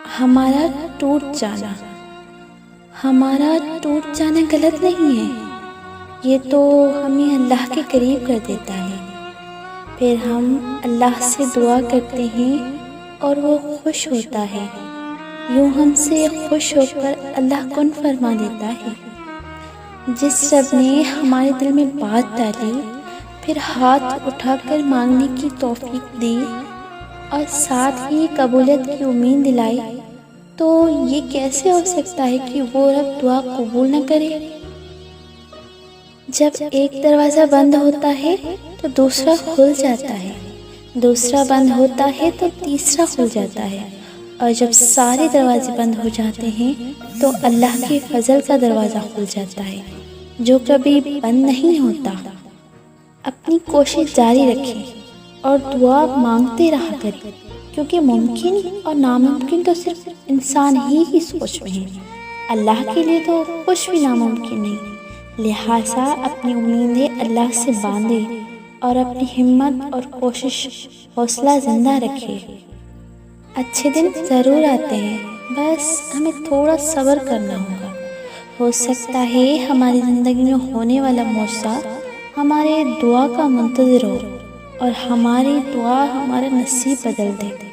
ہمارا ٹوٹ جانا غلط نہیں ہے، یہ تو ہمیں اللہ کے قریب کر دیتا ہے۔ پھر ہم اللہ سے دعا کرتے ہیں اور وہ خوش ہوتا ہے، یوں ہم سے خوش ہو کر اللہ کن فرما دیتا ہے۔ جس رب نے ہمارے دل میں بات ڈالی، پھر ہاتھ اٹھا کر مانگنے کی توفیق دی اور ساتھ ہی قبولیت کی امید دلائی، تو یہ کیسے ہو سکتا ہے کہ وہ رب دعا قبول نہ کرے؟ جب ایک دروازہ بند ہوتا ہے تو دوسرا کھل جاتا ہے، دوسرا بند ہوتا ہے تو تیسرا کھل جاتا ہے، اور جب سارے دروازے بند ہو جاتے ہیں تو اللہ کے فضل کا دروازہ کھل جاتا ہے جو کبھی بند نہیں ہوتا۔ اپنی کوشش جاری رکھیں اور دعا مانگتے رہا کریں، کیونکہ ممکن اور ناممکن تو صرف انسان ہی سوچ میں ہے، اللہ کے لیے تو کچھ بھی ناممکن نہیں۔ لہٰذا اپنی امیدیں اللہ سے باندھے اور اپنی ہمت اور کوشش حوصلہ زندہ رکھے۔ اچھے دن ضرور آتے ہیں، بس ہمیں تھوڑا صبر کرنا ہوگا۔ ہو سکتا ہے ہماری زندگی میں ہونے والا معجزہ ہمارے دعا کا منتظر ہو اور ہماری دعا ہمارا نصیب بدل دے۔